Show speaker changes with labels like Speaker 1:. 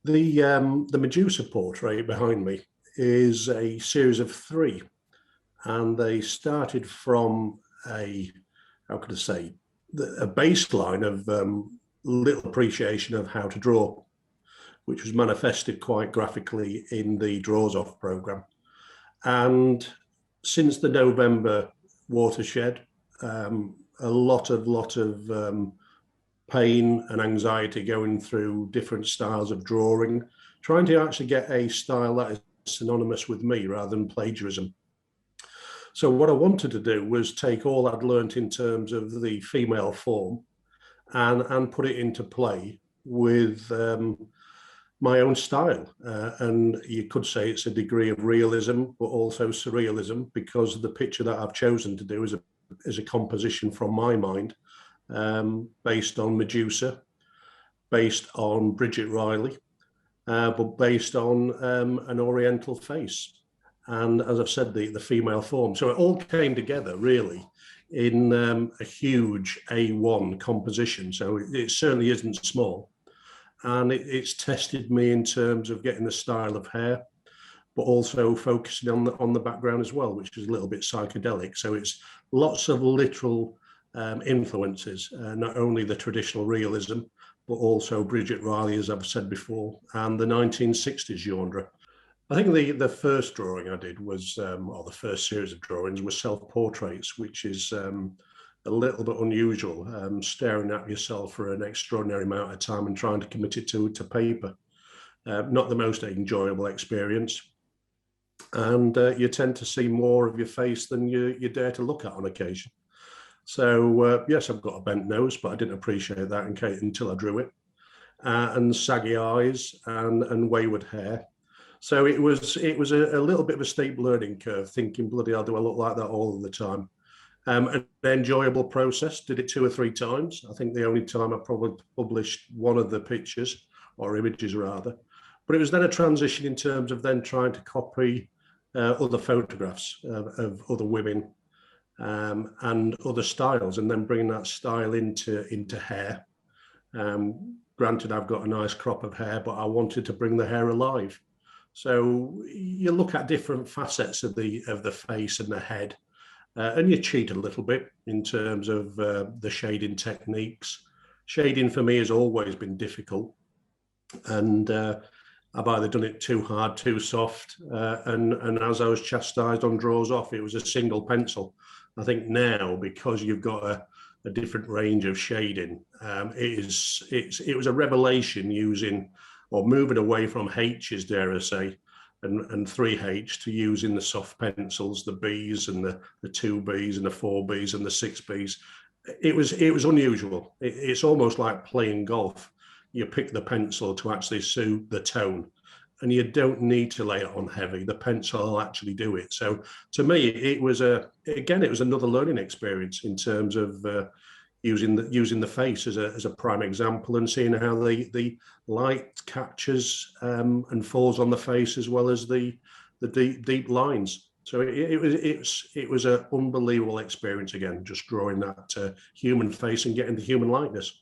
Speaker 1: The Medusa portrait behind me is a series of three, and they started from a, how could I say, a baseline of little appreciation of how to draw, which was manifested quite graphically in the Draws Off program. And since the November watershed, a lot of pain and anxiety going through different styles of drawing, trying to actually get a style that is synonymous with me rather than plagiarism. So what I wanted to do was take all I'd learnt in terms of the female form and put it into play with my own style. And you could say it's a degree of realism, but also surrealism, because the picture that I've chosen to do is a composition from my mind, based on Medusa, based on Bridget Riley, but based on an Oriental face. And as I've said, the female form. So it all came together really in a huge A1 composition. So it certainly isn't small. And it's tested me in terms of getting the style of hair, but also focusing on the background as well, which is a little bit psychedelic. So it's lots of literal influences, not only the traditional realism, but also Bridget Riley, as I've said before, and the 1960s genre. I think the first drawing I did was, or the first series of drawings was self-portraits, which is a little bit unusual, staring at yourself for an extraordinary amount of time and trying to commit it to paper. Not the most enjoyable experience. And you tend to see more of your face than you dare to look at on occasion. So yes, I've got a bent nose, but I didn't appreciate that until I drew it. And saggy eyes and wayward hair. So it was a little bit of a steep learning curve, thinking, bloody hell, do I look like that all of the time? An enjoyable process, did it 2 or 3 times. I think the only time I probably published one of the pictures, or images rather. But it was then a transition in terms of then trying to copy other photographs of other women and other styles, and then bringing that style into hair. Granted, I've got a nice crop of hair, but I wanted to bring the hair alive. So you look at different facets of the face and the head, and you cheat a little bit in terms of the shading techniques. Shading for me has always been difficult, and I've either done it too hard, too soft, and as I was chastised on Draws Off, it was a single pencil. I think now, because you've got a different range of shading, it was a revelation using or moving away from H's, dare I say, and 3H to using the soft pencils, the Bs and the 2Bs and the 4Bs and the 6Bs. It was unusual. It's almost like playing golf. You pick the pencil to actually suit the tone, and you don't need to lay it on heavy. The pencil will actually do it. So to me, it was another learning experience in terms of using the face as a prime example, and seeing how the light catches and falls on the face, as well as the deep lines. So it was an unbelievable experience again, just drawing that human face and getting the human likeness.